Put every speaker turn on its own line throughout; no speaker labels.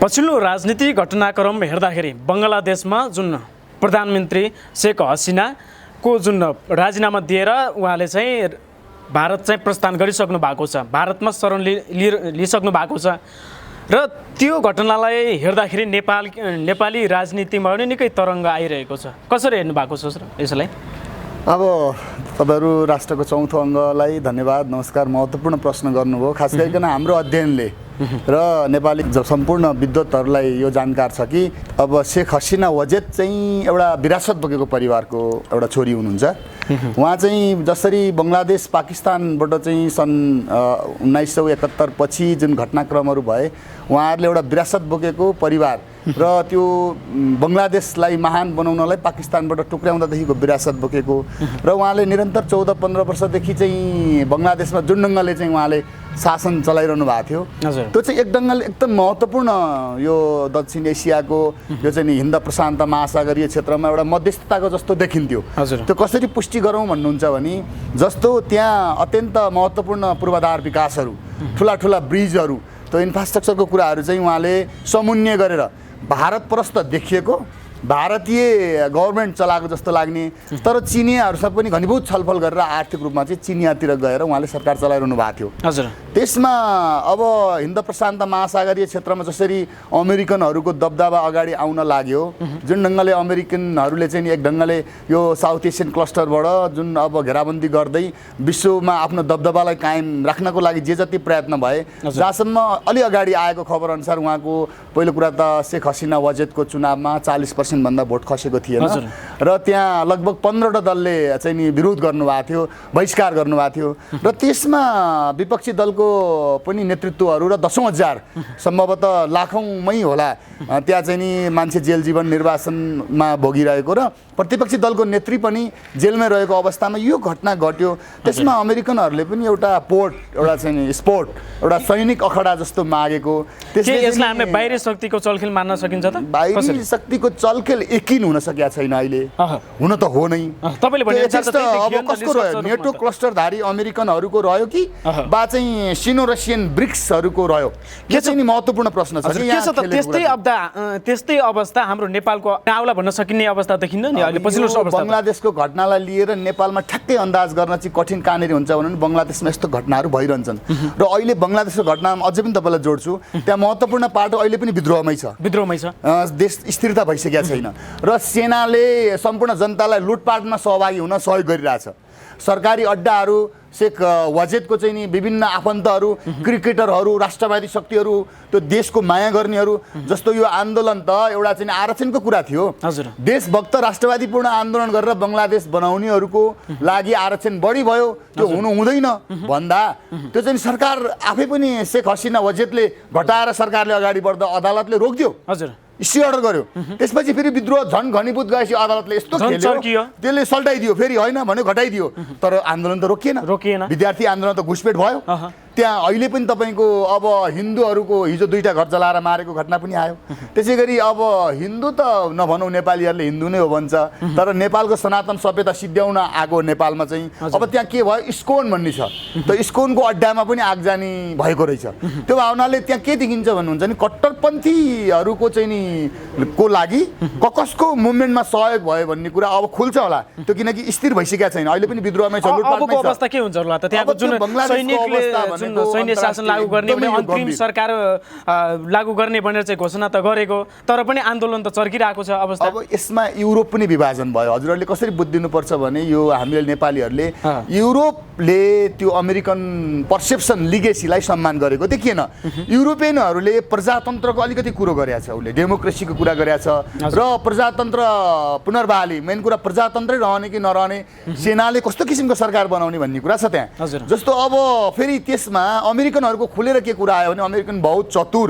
पछिल्लो राजनीतिक घटनाक्रम हेर्दाखेरि बङ्गलादेशमा जुन प्रधानमन्त्री शेख हसिनाको जुन राजीनामा दिएर उहाँले चाहिँ भारत चाहिँ प्रस्थान गरिसक्नु भएको छ, भारतमा शरण लिइसक्नु भएको छ र त्यो घटनालाई हेर्दाखेरि नेपाली राजनीतिमा पनि निकै तरङ्ग आइरहेको छ। कसरी हेर्नु भएको छ सर यसलाई?
अब तपाईहरु राष्ट्रको चौथो अङ्गलाई धन्यवाद, नमस्कार। महत्त्वपूर्ण प्रश्न गर्नुभयो। खास गरिकन हाम्रो अध्ययनले र नेपाली सम्पूर्ण विद्वतहरूलाई यो जानकार छ कि अब शेख हसिना वजेद चाहिँ एउटा विरासत बोकेको परिवारको एउटा छोरी हुनुहुन्छ। उहाँ चाहिँ जसरी बङ्गलादेश पाकिस्तानबाट चाहिँ सन् 1971 पछि जुन घटनाक्रमहरू भए, उहाँहरूले एउटा विरासत बोकेको परिवार र त्यो बङ्गलादेशलाई महान बनाउनलाई पाकिस्तानबाट टुक्र्याउँदादेखिको विरासत बोकेको र उहाँले निरन्तर 14-15 वर्षदेखि चाहिँ बङ्गलादेशमा जुन ढङ्गले चाहिँ उहाँले शासन चलाइरहनु भएको थियो, त्यो चाहिँ एक ढङ्गले एकदम महत्त्वपूर्ण यो दक्षिण एसियाको यो चाहिँ हिन्द प्रशान्त महासागरीय क्षेत्रमा एउटा मध्यस्थताको जस्तो देखिन्थ्यो। त्यो कसरी पुष्टि गरौँ भन्नुहुन्छ भने जस्तो त्यहाँ अत्यन्त महत्त्वपूर्ण पूर्वाधार विकासहरू, ठुला ठुला ब्रिजहरू, त्यो इन्फ्रास्ट्रक्चरको कुराहरू चाहिँ उहाँले समन्वय गरेर भारतप्रस्त देखिएको भारतीय गभर्नमेन्ट चलाएको जस्तो लाग्ने, तर चिनियाहरूसँग पनि घनीभूत छलफल गरेर आर्थिक रूपमा चाहिँ चिनियातिर गएर उहाँले सरकार चलाइरहनु भएको थियो।
हजुर,
त्यसमा अब हिन्द प्रशान्त महासागरीय क्षेत्रमा जसरी अमेरिकनहरूको दबदबा अगाडि आउन लाग्यो, जुन ढङ्गले अमेरिकनहरूले चाहिँ एक ढङ्गले यो साउथ एसियन क्लस्टरबाट जुन अब घेराबन्दी गर्दै विश्वमा आफ्नो दबदबालाई कायम राख्नको लागि जे जति प्रयत्न भए, जहाँसम्म अलि अगाडि आएको खबर अनुसार उहाँको पहिलो कुरा त शेख हसिना वजेदको चुनावमा 40% भन्दा भोट खसेको थिएन र त्यहाँ लगभग 15वटा दलले चाहिँ नि विरोध गर्नुभएको थियो, बहिष्कार गर्नुभएको थियो र त्यसमा विपक्षी दलको पनि नेतृत्वहरू र 10,000 सम्भवतः लाखौँमै होला त्यहाँ चाहिँ नि मान्छे जेल जीवन निर्वासनमा भोगिरहेको र प्रतिपक्षी दलको नेत्री पनि जेलमै रहेको अवस्थामा यो घटना घट्यो। त्यसमा अमेरिकनहरूले पनि एउटा एउटा चाहिँ नि स्पोर्ट, एउटा सैनिक अखडा जस्तो मागेको,
त्यसले हामीले बाहिरी शक्तिको चलखेल मान्न सकिन्छ त?
बाहिरी शक्तिको चलखेल यकिन हुन सकेको छैन अहिले, हुन त हो नै।
तपाईले भने
अब कसको रह्यो? नेटो क्लस्टरधारी अमेरिकनहरूको रह्यो कि बा चाहिँ सिनो रसियन ब्रिक्सहरूको रह्यो? के चाहिँ नि महत्त्वपूर्ण प्रश्न छ।
त्यस्तै अवस्था हाम्रो नेपालको आउला भन्न सकिने अवस्था देखिन्न नि अहिले पछिल्लो अवस्था।
बङ्गलादेशको घटनालाई लिएर नेपालमा ठ्याक्कै अन्दाज गर्न चाहिँ कठिन कहाँनिर हुन्छ भने बङ्गलादेशमा यस्तो घटनाहरू भइरहन्छन् र अहिले बङ्गलादेशको घटनामा अझै पनि तपाईँलाई जोड्छु, त्यहाँ महत्त्वपूर्ण पाटो अहिले पनि विद्रोहमै छ। देश स्थिरता भइसकेको छैन र सेनाले सम्पूर्ण जनतालाई लुटपाटमा सहभागी हुन सहयोग गरिरहेछ। सरकारी अड्डाहरू, शेख वजेदको चाहिँ नि विभिन्न आफन्तहरू, क्रिकेटरहरू, राष्ट्रवादी शक्तिहरू, त्यो देशको माया गर्नेहरू, जस्तो यो आन्दोलन त एउटा चाहिँ आरक्षणको कुरा थियो। देशभक्त राष्ट्रवादीपूर्ण आन्दोलन गरेर बङ्गलादेश बनाउनेहरूको लागि आरक्षण बढी भयो, त्यो हुनु हुँदैन भन्दा त्यो चाहिँ सरकार आफै पनि शेख हसिना वजेदले घटाएर सरकारले अगाडि बढ्दा अदालतले रोकिदियो, स्टे अर्डर गर्यो। त्यसपछि फेरि विद्रोह झन् घनीभूत गएपछि अदालतले यस्तो खेल्यो, त्यसले सल्टाइदियो, फेरि होइन भन्यो घटाइदियो, तर आन्दोलन त रोकिएन। विद्यार्थी आन्दोलन त घुसपेट भयो। त्यहाँ अहिले पनि तपाईँको अब हिन्दूहरूको हिजो 2टा घर जलाएर मारेको घटना पनि आयो। त्यसै गरी अब हिन्दू त नभनौँ, नेपालीहरूले हिन्दू नै हो भन्छ, तर नेपालको सनातन सभ्यता सिद्ध्याउन आएको नेपालमा चाहिँ अब त्यहाँ के भयो, इस्कोन भन्ने छ, त इस्कोनको अड्डामा पनि आगजानी भएको रहेछ। त्यो भावनाले त्यहाँ के देखिन्छ भन्नुहुन्छ नि, कट्टरपन्थीहरूको चाहिँ नि को लागि कसको मुभमेन्टमा सहयोग भयो भन्ने कुरा अब खुल्छ होला। त्यो किनकि स्थिर भइसकेको छैन, अहिले पनि विद्रोहमै छ, लुटपाटमै छ।
अवस्था के हुन्छ होला त? त्यहाँको जुन सैन्य शासन लागू गर्ने, अन्तरिम सरकार लागू गर्ने भनेर चाहिँ घोषणा त गरेको, तर पनि आन्दोलन त चर्किरहेको छ अवस्था।
अब यसमा युरोप पनि विभाजन भयो। हजुरहरूले कसरी बुझिदिनुपर्छ भने यो हामीले नेपालीहरूले युरोपले त्यो अमेरिकन पर्सेप्सन लिगेसीलाई सम्मान गरेको देखिएन। युरोपियनहरूले प्रजातन्त्रको अलिकति कुरो गरेको छ, उसले डेमोक्रेसीको कुरा गरेको छ र प्रजातन्त्र पुनर्बहाली, मेन कुरा प्रजातन्त्रै रहने कि नरहने, सेनाले कस्तो किसिमको सरकार बनाउने भन्ने कुरा छ त्यहाँ। जस्तो अब फेरि त्यसमा अमेरिकनहरूको खुलेर के कुरा आयो भने अमेरिकन बहुत चतुर,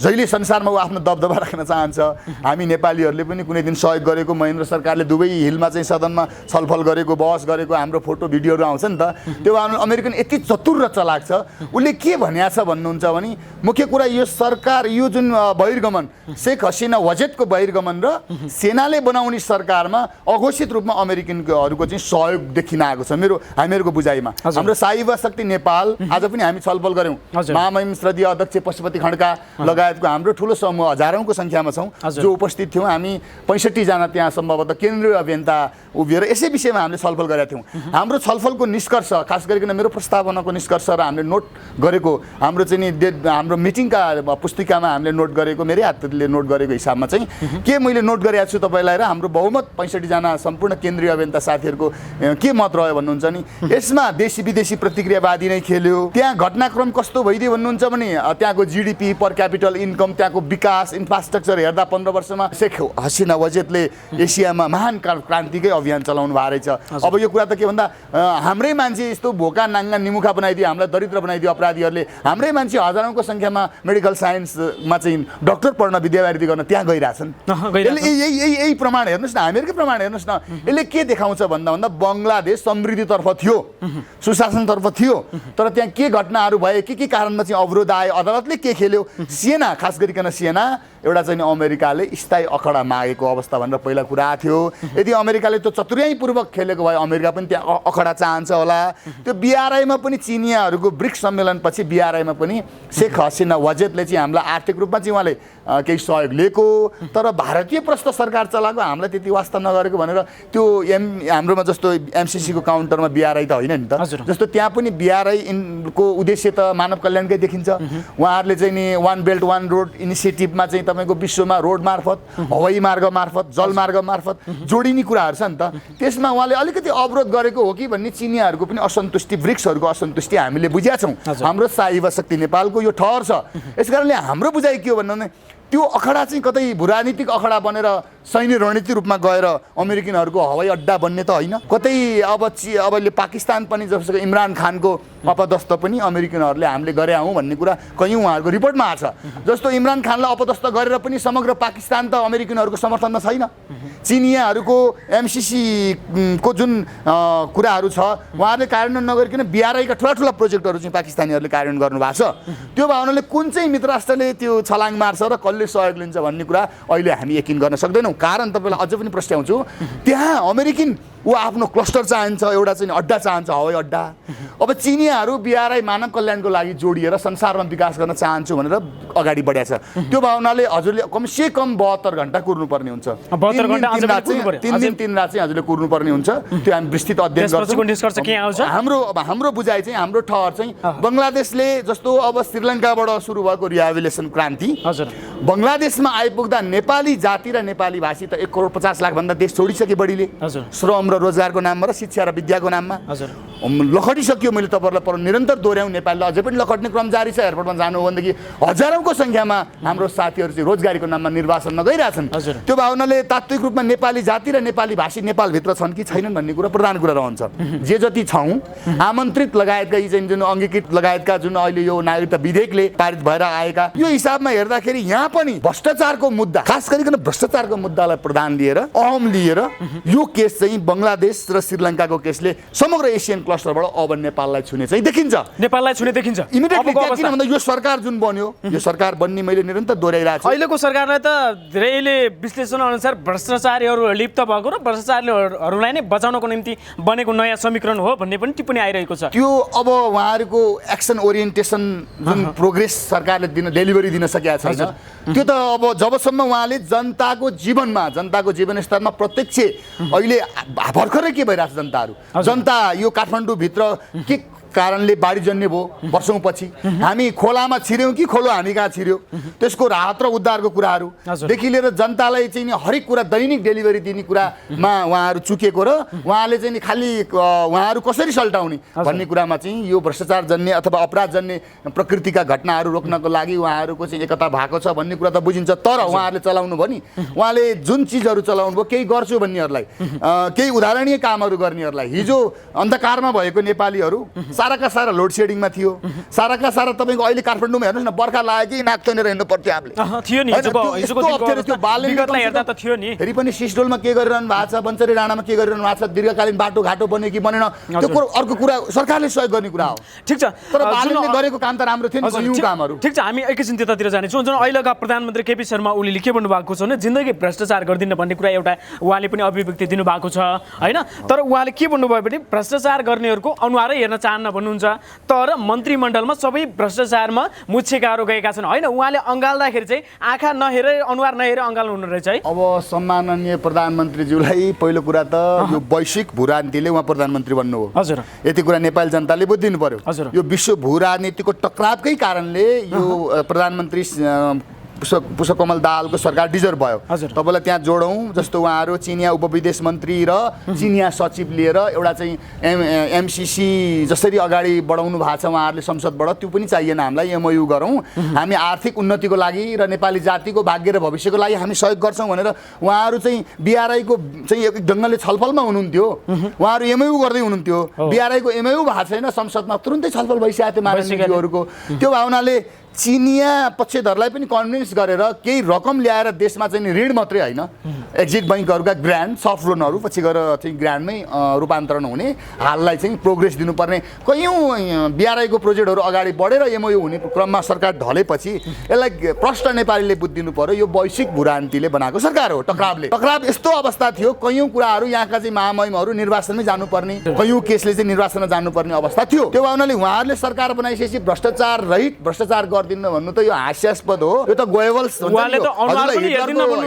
जहिले संसारमा ऊ आफ्नो दबदबा राख्न चाहन्छ। हामी नेपालीहरूले पनि कुनै दिन सहयोग गरेको, महेन्द्र सरकारले दुवै हिलमा चाहिँ सदनमा छलफल गरेको, बहस गरेको, हाम्रो फोटो भिडियोहरू आउँछ नि त। त्यो अमेरिकन यति चतुर र चलाक छ, उसले के भनेको छ भन्नुहुन्छ भने मुख्य कुरा यो सरकार, यो जुन बहिर्गमन, शेख हसिना वजेदको बहिर्गमन र सेनाले बनाउने सरकारमा अघोषित रूपमा अमेरिकनहरूको चाहिँ सहयोग देखिन आएको छ। हामीहरूको बुझाइमा हाम्रो साइबा शक्ति नेपाल आज पनि पनि हामी छलफल गऱ्यौँ।
हजुर।
महामहिम श्रद्धेय अध्यक्ष पशुपति खड्का लगायतको हाम्रो ठुलो समूह हजारौँको सङ्ख्यामा छौँ
हजुर।
जो उपस्थित थियौँ। हामी 65 जना त्यहाँ सम्भवतः केन्द्रीय अभियन्ता उभिएर यसै विषयमा हामीले छलफल गरेका थियौँ। हाम्रो छलफलको निष्कर्ष, खास गरिकन मेरो प्रस्तावनाको निष्कर्ष र हामीले नोट गरेको हाम्रो चाहिँ नि हाम्रो मिटिङका पुस्तिकामा हामीले नोट गरेको, मेरै हातले नोट गरेको हिसाबमा चाहिँ के मैले नोट गरेको छु तपाईँलाई र हाम्रो बहुमत 65 जना सम्पूर्ण केन्द्रीय अभियन्ता साथीहरूको के मत रह्यो भन्नुहुन्छ नि, यसमा देशी विदेशी प्रतिक्रियावादी नै खेल्यो। त्यहाँ घटनाक्रम कस्तो भइदियो भन्नुहुन्छ भने त्यहाँको जिडिपी, पर क्यापिटल इन्कम, त्यहाँको विकास, इन्फ्रास्ट्रक्चर हेर्दा 15 वर्षमा शेख हसिना वजेदले एसियामा महान क्रान्तिकै अभियान चलाउनु भएको रहेछ। अब यो कुरा त के भन्दा हाम्रै मान्छे यस्तो भोका नाङ्गा निमुखा बनाइदियो, हामीलाई दरिद्र बनाइदियो अपराधीहरूले। हाम्रै मान्छे हजारौँको सङ्ख्यामा मेडिकल साइन्समा चाहिँ डक्टर पढ्न, विद्यावृत्ति गर्न त्यहाँ गइरहेछन्। यही प्रमाण हेर्नुहोस् न, हामीहरूकै प्रमाण हेर्नुहोस् न। यसले के देखाउँछ भन्दा बङ्गलादेश समृद्धितर्फ थियो, सुशासनतर्फ थियो, तर त्यहाँ के घटनाहरू भए, के कारणमा चाहिँ अवरोध आयो, अदालतले के खेल्यो। सेना, खास गरिकन सेना एउटा चाहिँ अमेरिकाले स्थायी अखडा मागेको अवस्था भनेर पहिला कुरा थियो। यदि अमेरिकाले त्यो चतुर्याइपूर्वक खेलेको भए अमेरिका पनि त्यहाँ अखडा चाहन्छ होला। त्यो बिआरआईमा पनि चिनियाहरूको ब्रिक्स सम्मेलनपछि बिआरआईमा पनि शेख हसिना वजेदले चाहिँ हामीलाई आर्थिक रूपमा चाहिँ उहाँले केही सहयोग लिएको, तर भारतीय प्रस्थ सरकार चलाएको हामीलाई त्यति वास्ता नगरेको भनेर त्यो हाम्रोमा जस्तो एमसिसीको काउन्टरमा बिआरआई त होइन नि त। जस्तो त्यहाँ पनि बिआरआईको उद्देश्य त मानव कल्याणकै देखिन्छ। उहाँहरूले चाहिँ नि वान बेल्ट वान रोड इनिसिएटिभमा चाहिँ तपाईँको विश्वमा रोड मार्फत, हवाई मार्ग मार्फत, जलमार्ग मार्फत जोडिने कुराहरू छ नि त। त्यसमा उहाँले अलिकति अवरोध गरेको हो कि भन्ने चिनियाहरूको पनि असन्तुष्टि, ब्रिक्सहरूको असन्तुष्टि हामीले बुझेका छौँ। हाम्रो साई युवा शक्ति नेपालको यो ठहर छ। यस कारणले हाम्रो बुझाइ के हो भन्नु त्यो अखडा चाहिँ कतै भूराजनीतिक अखडा बनेर सैन्य रणनीतिक रूपमा गएर अमेरिकनहरूको हवाई अड्डा बन्ने त होइन। कतै अब पाकिस्तान पनि जस्तो इमरान खानको अपदस्थ पनि अमेरिकनहरूले हामीले गरे हौँ भन्ने कुरा कहीँ उहाँहरूको रिपोर्टमा आएको छ। जस्तो इमरान खानलाई अपदस्थ गरेर पनि समग्र पाकिस्तान त अमेरिकनहरूको समर्थनमा छैन। चिनियाहरूको एमसिसीको जुन कुराहरू छ उहाँहरूले कार्यान्वयन नगरिकन बिआरआईका ठुला प्रोजेक्टहरू चाहिँ पाकिस्तानीहरूले कार्यान्वयन गर्नुभएको छ। त्यो भावनाले कुन चाहिँ मित्र राष्ट्रले त्यो छलाङ मार्छ र कसले सहयोग लिन्छ भन्ने कुरा अहिले हामी यकिन गर्न सक्दैनौँ। कारण तपाईँलाई अझ पनि प्रश्नाउँछु, त्यहाँ अमेरिकन ऊ आफ्नो क्लस्टर चाहन्छ, एउटा चाहिँ अड्डा चाहन्छ, हवाई अड्डा। अब चिनियाहरू बिआरआई मानव कल्याणको लागि जोडिएर संसारमा विकास गर्न चाहन्छु भनेर अगाडि बढेको छ। त्यो भावनाले हजुरले कमसे कम 72 घन्टा कुर्नुपर्ने हुन्छ। 3 दिन 3 रात चाहिँ हजुरले कुर्नुपर्ने हुन्छ। त्यो हामी विस्तृत अध्ययन गर्छौँ। हाम्रो बुझाइ चाहिँ, हाम्रो ठहर चाहिँ बङ्गलादेशले जस्तो अब श्रीलङ्काबाट सुरु भएको रिहाबिलिटेसन क्रान्ति बङ्गलादेशमा आइपुग्दा नेपाली जाति र नेपाली भाषी त 1 करोड 50 लाख भन्दा देश छोडिसके बढीले। श्रम र रोजगारको नाममा र शिक्षा र विद्याको नाममा लखटिसक्यो। मैले तपाईँहरूलाई निरन्तर दोहोऱ्याउँ, नेपालले अझै पनि लखट्ने क्रम जारी छ। एयरपोर्टमा जानु हो भनेदेखि हजारौँको सङ्ख्यामा हाम्रो साथीहरू चाहिँ रोजगारीको नाममा निर्वासनमा गइरहेछन्। त्यो भावनाले तात्विक रूपमा नेपाली जाति र नेपाली भाषी नेपालभित्र छन् कि छैनन् भन्ने कुरा प्रधान कुरा रहन्छ। जे जति छौँ आमन्त्रित लगायतका यी चाहिँ जुन अङ्गीकृत लगायतका जुन अहिले यो नागरिकता विधेयकले पारित भएर आएका, यो हिसाबमा हेर्दाखेरि यहाँ पनि भ्रष्टाचारको मुद्दा, खास गरिकन भ्रष्टाचारको मुद्दालाई प्रधान लिएर अहम लिएर यो केस चाहिँ बङ्गलादेश र श्रीलङ्काको केसले समग्र एसियन क्लस्टरबाट अब नेपाललाई छुने चाहिँ देखिन्छ। इमिडिएटली किन भन्दा यो सरकार जुन बन्यो, यो सरकार बन्ने मैले निरन्तर दोहोऱ्याइरहेको छु।
अहिलेको सरकारलाई त धेरैले विश्लेषण अनुसार भ्रष्टाचारीहरू लिप्त भएको र भ्रष्टाचारीहरूलाई नै बचाउनको निम्ति बनेको नयाँ समीकरण हो भन्ने पनि टिप्पणी आइरहेको छ।
त्यो अब उहाँहरूको एक्सन ओरिएन्टेसन जुन प्रोग्रेस सरकारले डेलिभरी दिन सकेका छैन, त्यो त अब जबसम्म उहाँले जनताको जीवनस्तरमा प्रत्यक्ष अहिले भर्खरै के भइरहेको छ, जनता यो काठमाडौँभित्र के कारणले बाढी जन्य भयो वर्षौँपछि, हामी खोलामा छिर्यौँ कि खोलो हामी कहाँ छिर्यो, त्यसको राहत र उद्धारको कुराहरूदेखि लिएर जनतालाई चाहिँ हरेक कुरा दैनिक डेलिभरी दिने कुरामा उहाँहरू चुकेको र उहाँले चाहिँ खालि उहाँहरू कसरी सल्टाउने भन्ने कुरामा चाहिँ यो भ्रष्टाचार जन्य अथवा अपराध जन्य प्रकृतिका घटनाहरू रोक्नको लागि उहाँहरूको चाहिँ एकता भएको छ भन्ने कुरा त बुझिन्छ। तर उहाँहरूले चलाउनु भयो नि, उहाँले जुन चिजहरू चलाउनु भयो, केही गर्छु भन्नेहरूलाई, केही उदाहरणीय कामहरू गर्नेहरूलाई, हिजो अन्धकारमा भएको नेपालीहरू साराका सारा लोड सेडिङमा थियो। साराका सारा तपाईँको अहिले काठमाडौँमा हेर्नुहोस् न, बर्खा लाग्यो कि नाक तनेर हिँड्नु पर्थ्यो हामीले। फेरि पनि सिस्डोलमा के गरिरहनु भएको छ, बन्चरी राणामा के गरिरहनु भएको छ, दीर्घकालीन बाटो घाटो बन्यो कि बनेन, त्यो अर्को कुरा सरकारले सहयोग गर्ने कुरा हो।
ठिक छ,
तर बालनले गरेको काम त राम्रो थियो नि, यो कामहरू।
ठिक छ, हामी एकैछिन त्यतातिर जानेछौँ। जुन अहिलेका प्रधानमन्त्री केपी शर्मा ओलीले के भन्नुभएको छ भने जिन्दगी भ्रष्टाचार गर्दिन भन्ने कुरा एउटा उहाँले पनि अभिव्यक्ति दिनुभएको छ होइन। तर उहाँले के भन्नुभयो भने भ्रष्टाचार गर्नेहरूको अनुहारै हेर्न चाहन्न चारजना भन्नुहुन्छ तर मन्त्रीमण्डलमा सबै भ्रष्टाचारमा मुच्छेकाहरू गएका छन् होइन उहाँले अँगाल्दाखेरि चाहिँ आँखा नहेरे अनुहार नहेरे अँगाल्नु हुनु रहेछ है
अब सम्माननीय प्रधानमन्त्रीज्यूलाई पहिलो कुरा त यो वैश्विक भूराजनीतिले उहाँ प्रधानमन्त्री बन्नु हो
हजुर
यति कुरा नेपाली जनताले बुझिदिनु पर्यो
हजुर।
यो विश्व भूराजनीतिको टक्रावकै कारणले यो प्रधानमन्त्री पुष्पकमल दाहालको सरकार डिजर्भ भयो
हजुर।
तपाईँलाई त्यहाँ जोडौँ जस्तो उहाँहरू चिनिया उपविदेश मन्त्री र चिनिया सचिव लिएर एउटा चाहिँ एमसिसी जसरी अगाडि बढाउनु भएको छ उहाँहरूले संसदबाट त्यो पनि चाहिएन हामीलाई एमओयू गरौँ हामी आर्थिक उन्नतिको लागि र नेपाली जातिको भाग्य र भविष्यको लागि हामी सहयोग गर्छौँ भनेर उहाँहरू चाहिँ बिआरआईको चाहिँ एक ढङ्गले छलफलमा हुनुहुन्थ्यो उहाँहरू एमओयू गर्दै हुनुहुन्थ्यो बिआरआईको एमओयू भएको छैन संसदमा तुरुन्तै छलफल भइसकेको थियो माननीयज्यूहरूको त्यो भावनाले चिनिया पक्षधरलाई पनि कन्भिन्स गरेर केही रकम ल्याएर देशमा चाहिँ ऋण मात्रै होइन एक्जिट बैङ्कहरूका ग्रान्ड सफ्ट लोनहरू पछि गएर चाहिँ ग्रान्डमै रूपान्तरण हुने हाललाई चाहिँ प्रोग्रेस दिनुपर्ने कयौँ बिआरआईको प्रोजेक्टहरू अगाडि बढेर एमओयू हुने क्रममा सरकार ढलेपछि यसलाई प्रष्ट नेपालीले बुझिदिनु पर्यो यो वैश्विक भूराजनीतिले बनाएको सरकार हो टक्राव यस्तो अवस्था थियो कयौँ कुराहरू यहाँका चाहिँ महामहिमहरू निर्वाचनमै जानुपर्ने कयौँ केसले चाहिँ निर्वाचनमा जानुपर्ने अवस्था थियो त्यो भावनाले उहाँहरूले सरकार बनाइसकेपछि भ्रष्टाचार रहित भ्रष्टाचार गरिदिनु भन्नु त यो हास्यास्पद हो यो त गोएबल्स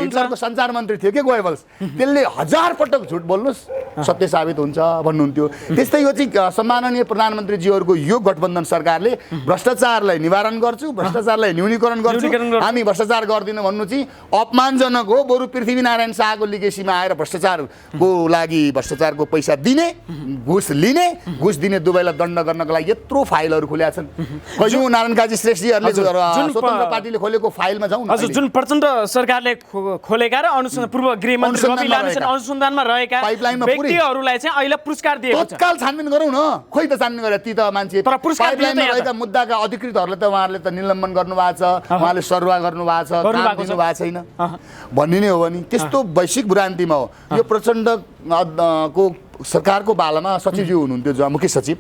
हिटलरको सञ्चार मन्त्री थियो के गोएबल्स त्यसले 1000 पटक झुट बोल्नुहोस् सत्य साबित हुन्छ भन्नुहुन्थ्यो त्यस्तै यो चाहिँ सम्माननीय प्रधानमन्त्रीज्यूहरूको यो गठबन्धन सरकारले भ्रष्टाचारलाई निवारण गर्छु भ्रष्टाचारलाई न्यूनीकरण गर्छु हामी भ्रष्टाचार गर्दिनँ भन्नु चाहिँ अपमानजनक हो बरु पृथ्वीनारायण शाहको लिगेसीमा आएर भ्रष्टाचारको लागि भ्रष्टाचारको पैसा दिने घुस लिने घुस दिने दुवैलाई दण्ड गर्नको लागि यत्रो फाइलहरू खुल्या छन् कयौँ नारायण काजी श्रेष्ठजीहरूले स्वतन्त्र पार्टीले खोलेको फाइलमा जाउँ
हजुर जुन प्रचण्ड सरकारले खोलेका र पूर्व गृहमन्त्री रवि लामिछाने अनुसन्धानमा रहेका व्यक्तिहरूलाई चाहिँ अहिले पुरस्कार दिएको छ
तत्काल छानबिन गरौँ न खोइ त छानबिन गरे ती त मान्छे
तर पुरस्कार
रहेका मुद्दाका अधिकृतहरूले त उहाँहरूले त निलम्बन गर्नुभएको छ उहाँले सरुवा गर्नुभएको छ भएको छैन भन्ने नै हो भने त्यस्तो वैश्विक भ्रान्तिमा हो यो प्रचण्ड को सरकारको पालामा सचिवज्यू हुनुहुन्थ्यो मुख्य सचिव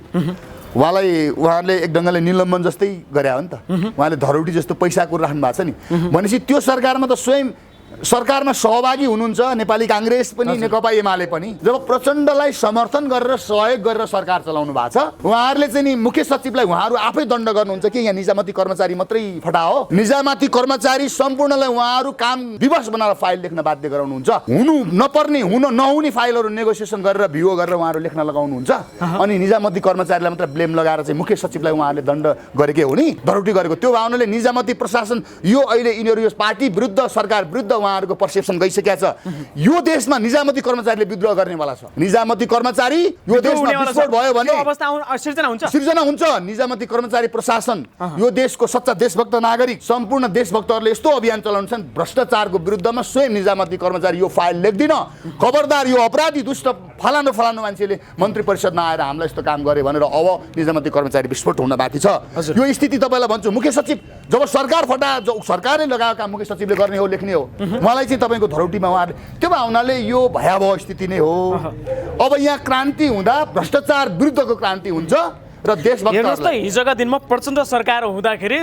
उहाँहरूले एक ढङ्गले निलम्बन जस्तै गरे हो नि त उहाँले धरौटी जस्तो पैसा राख्नु भएको छ नि भनेपछि त्यो सरकारमा त स्वयं सरकारमा सहभागी हुनुहुन्छ नेपाली काङ्ग्रेस पनि नेकपा एमाले पनि जब प्रचण्डलाई समर्थन गरेर सहयोग गरेर सरकार चलाउनु भएको छ उहाँहरूले चाहिँ नि मुख्य सचिवलाई उहाँहरू आफै दण्ड गर्नुहुन्छ कि यहाँ निजामती कर्मचारी मात्रै फटाहो निजामती कर्मचारी सम्पूर्णलाई उहाँहरू काम विवश बनाएर फाइल लेख्न बाध्य गराउनुहुन्छ हुनु नपर्ने हुन नहुने फाइलहरू नेगोसिएसन गरेर भिओ गरेर उहाँहरू लेख्न लगाउनुहुन्छ अनि निजामती कर्मचारीलाई मात्र ब्लेम लगाएर चाहिँ मुख्य सचिवलाई उहाँहरूले दण्ड गरेकै हो नि धरौटी गरेको त्यो भावनाले निजामती प्रशासन यो अहिले यिनीहरू यो पार्टी विरुद्ध सरकार विरुद्ध उहाँहरूको पर्सेप्सन गइसकेको छ यो देशमा निजामती कर्मचारीले विद्रोह गर्नेवाला छ निजामती कर्मचारी यो देशमा विस्फोट भयो भने
अवस्था
सिर्जना हुन्छ निजामती कर्मचारी प्रशासन यो देशको सच्चा देशभक्त नागरिक सम्पूर्ण देशभक्तहरूले यस्तो अभियान चलाउँछन् भ्रष्टाचारको विरुद्धमा स्वयं निजामती कर्मचारी यो फाइल लेख्दिन खबरदार यो अपराधी दुष्ट फलानु मान्छेले मन्त्री परिषदमा आएर हामीलाई यस्तो काम गरे भनेर अब निजामती कर्मचारी विस्फोट हुन बाँकी छ यो स्थिति तपाईँलाई भन्छु मुख्य सचिव जब सरकार सरकारले लगाएको काम मुख्य सचिवले गर्ने हो लेख्ने हो मलाई चाहिँ तपाईँको धरौटीमा उहाँहरूले त्यो भावनाले यो भयावह स्थिति नै हो अब यहाँ क्रान्ति हुँदा भ्रष्टाचार विरुद्धको क्रान्ति हुन्छ र
हेर्नुहोस् त हिजोका दिनमा प्रचण्ड सरकार हुँदाखेरि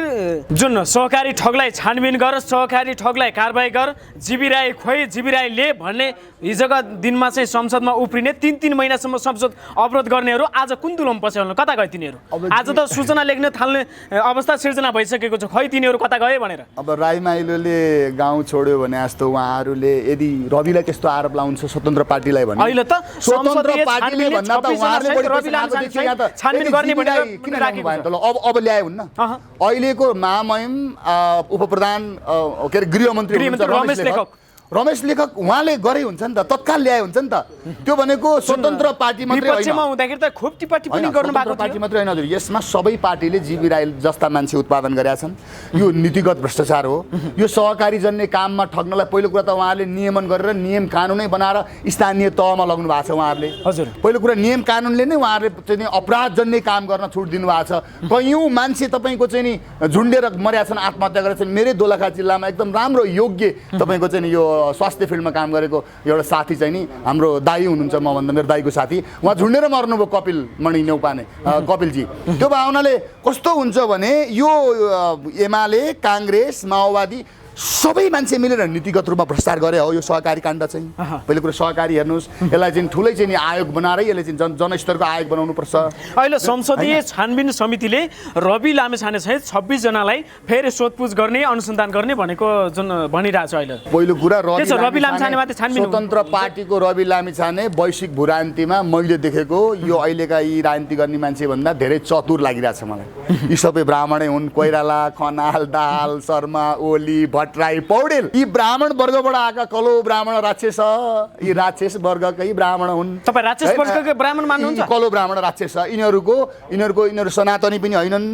जुन सहकारी ठगलाई छानबिन गर सहकारी ठगलाई कारबाही गर जीवी राई खोइ जीवी राई ले भन्ने हिजोका दिनमा चाहिँ संसदमा उफ्रिने 3 महिनासम्म संसद अवरोध गर्नेहरू आज कुन दुलम पस्याउनु कता गए तिनीहरू आज त सूचना लेख्न थाल्ने अवस्था सिर्जना भइसकेको छ खै तिनीहरू कता गए भनेर
अब राई माइलोले गाउँ छोड्यो भने जस्तो उहाँहरूले यदि रविलाई त्यस्तो आरोप लाउँछ स्वतन्त्र पार्टीलाई भने
अहिले त
स्वतन्त्र पार्टीले भन्दा त उहाँहरूले बढी छानबिन गर्ने किन राख्नु भएन त अब ल्याए हुन्न अहिलेको महामहिम उपप्रधान के अरे गृहमन्त्री रमेश लेखक उहाँले गरे हुन्छ नि त तत्काल ल्याए हुन्छ नि त त्यो भनेको स्वतन्त्र पार्टी मात्रै होइन
विपक्षमा हुँदाखेरि त खुब टिप्पणी पनि गर्नु भएको
पार्टी मात्रै होइन हजुर यसमा सबै पार्टीले जीवी राई जस्ता मान्छे उत्पादन गरेका छन् यो नीतिगत भ्रष्टाचार हो यो सहकारी जन्य काममा ठग्नलाई पहिलो कुरा त उहाँहरूले नियमन गरेर नियम कानुनै बनाएर स्थानीय तहमा लग्नु भएको छ उहाँहरूले
हजुर
पहिलो कुरा नियम कानुनले नै उहाँहरूले चाहिँ अपराध जन्य काम गर्न छुट दिनु भएको छ कयौँ मान्छे तपाईँको चाहिँ नि झुन्डेर मर्या छन् आत्महत्या गरेका छन् मेरै दोलखा जिल्लामा एकदम राम्रो योग्य तपाईँको चाहिँ यो स्वास्थ्य फिल्डमा काम गरेको एउटा साथी चाहिँ नि हाम्रो दाई हुनुहुन्छ मभन्दा मेरो दाईको साथी उहाँ झुन्डेर मर्नुभयो कपिल मणि नेउपाने कपिलजी त्यो भावनाले कस्तो हुन्छ भने यो एमाले काङ्ग्रेस माओवादी सबै मान्छे मिलेर नीतिगत रूपमा भ्रष्टाचार गरे हो यो सहकारी काण्ड चाहिँ पहिलो कुरो सहकारी हेर्नुहोस् यसलाई चाहिँ ठुलै चाहिँ नि आयोग बनाएरै यसले चाहिँ जनस्तरको आयोग बनाउनुपर्छ
अहिले संसदीय छानबिन समितिले रवि लामिछाने सहित 26 जनालाई फेरि सोधपुछ गर्ने अनुसन्धान गर्ने भनेको जुन भनिरहेछ अहिले
पहिलो कुरा
रवि लामिछानेमाथि छानबिन
स्वतन्त्र पार्टीको रवि लामिछाने वैश्विक भूराजनीतिमा मैले देखेको यो अहिलेका यी राजनीति गर्ने मान्छे भन्दा धेरै चतुर लागिरहेछ मलाई यी सबै ब्राह्मणै हुन् कोइराला खनाल दाहाल शर्मा ओली भट्टराई पौडेल यी ब्राह्मण वर्गबाट आएका कलो ब्राह्मण राक्षस यी राक्षस वर्गकै ब्राह्मण हुन्
तपाईँ राक्षस वर्गकै ब्राह्मण मान्नुहुन्छ
कलो ब्राह्मण राक्षस यिनीहरू सनातनी पनि होइनन्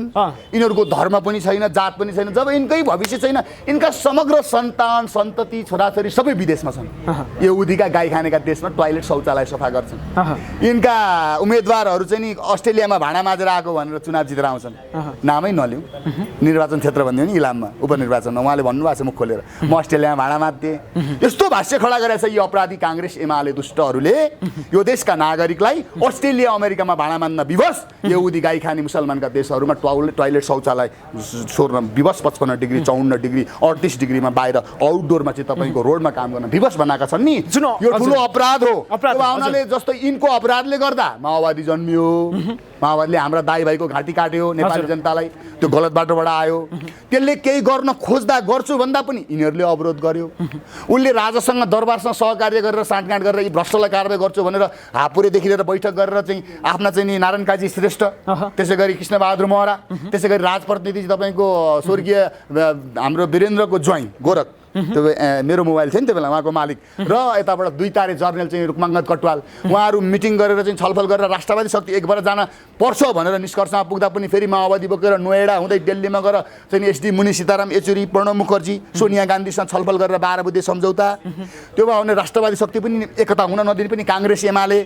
यिनीहरूको धर्म पनि छैन जात पनि छैन जब यिनकै भविष्य छैन यिनका समग्र सन्तान सन्तति छोराछोरी सबै विदेशमा छन् यहुदीका गाई खानेका देशमा टोयलेट शौचालय सफा गर्छन् यिनका उम्मेदवारहरू चाहिँ नि अस्ट्रेलियामा भाँडा माझेर आएको भनेर चुनाव जितेर आउँछन् नामै नलिउँ निर्वाचन क्षेत्र भनिदियो नि इलाममा उपनिर्वाचनमा उहाँले भन्नुभएको छ मुख खोलेर म अस्ट्रेलियामा भाँडा माझ्थेँ यस्तो भाष्य खडा गरेछ यी अपराधी काङ्ग्रेस एमाले दुष्टहरूले यो देशका नागरिकलाई अस्ट्रेलिया अमेरिकामा भाँडा मान्न विवश यहुदी गाई खाने मुसलमानका देशहरूमा टोयलेट शौचालय छोड्न विवश 55 डिग्री 54 डिग्री 38 डिग्रीमा बाहिर आउटडोरमा चाहिँ तपाईँको रोडमा काम गर्न विवश बनाएका छन् नि यो ठुलो अपराध हो आउनाले जस्तो यिनको अपराधले गर्दा माओवादी जन्मियो माओवादीले हाम्रा दाइ भाइको घाँटी काट्यो नेपाली जनतालाई त्यो गलत बाटोबाट आयो त्यसले केही गर्न खोज्दा गर्छु भन्दा पनि यिनीहरूले अवरोध गर्यो उसले राजासँग दरबारसँग सहकार्य गरेर साँठगाँठ गरेर यी भ्रष्टलाई कारवाही गर्छु भनेर हापुरेदेखि लिएर बैठक गरेर चाहिँ आफ्ना चाहिँ नि नारायण काजी श्रेष्ठ त्यसै गरी कृष्णबहादुर महरा त्यसै गरी राजप्रतिनिधि तपाईँको स्वर्गीय हाम्रो वीरेन्द्रको ज्वाइँ गोरख त्यो मेरो मोबाइल थियो नि त्यो बेला उहाँको मालिक र यताबाट 2 तारे जर्नल चाहिँ रुक्माङ्गद कटवाल उहाँहरू मिटिङ गरेर चाहिँ छलफल गरेर राष्ट्रवादी शक्ति एकबार जान पर्छ भनेर निष्कर्षमा पुग्दा पनि फेरि माओवादी बोकेर नोएडा हुँदै दिल्लीमा गएर चाहिँ एसडी मुनि सीताराम येचुरी प्रणब मुखर्जी सोनिया गान्धीसँग छलफल गरेर 12 बुँदे सम्झौता त्यो भयो भने राष्ट्रवादी शक्ति पनि एकता हुन नदिने पनि काङ्ग्रेस एमाले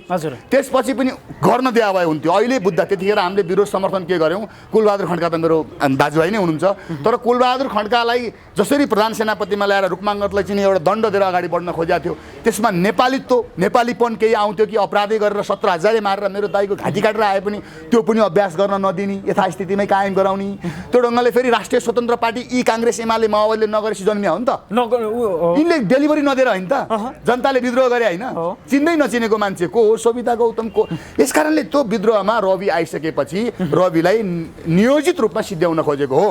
त्यसपछि पनि गर्न दिया भए हुन्थ्यो अहिले बुझ्दा त्यतिखेर हामीले विरोध समर्थन के गर्यौँ कुलबहादुर खड्का त मेरो दाजुभाइ नै हुनुहुन्छ तर कुलबहादुर खड्कालाई जसरी प्रधान सेनापतिमा ल्याएर रुक्माङ्गदलाई चाहिँ एउटा दण्ड दिएर अगाडि बढ्न खोजेको थियो त्यसमा नेपालीपन केही आउँथ्यो कि अपराधी गरेर 17,000 मारेर मेरो दाइको घाँटी काटेर आए पनि त्यो पनि अभ्यास गर्न नदिने यथास्थितिमै कायम गराउने त्यो ढङ्गले फेरि राष्ट्रिय स्वतन्त्र पार्टी यी काङ्ग्रेस एमाले माओवादीले नगरेपछि जन्मिया हो नि त यिनले डेलिभरी नदिएर होइन त जनताले विद्रोह गरे होइन चिन्दै नचिनेको मान्छे को हो सविता गौतम को यस कारणले त्यो विद्रोहमा रवि आइसकेपछि रविलाई नियोजित रूपमा सिद्ध्याउन खोजेको हो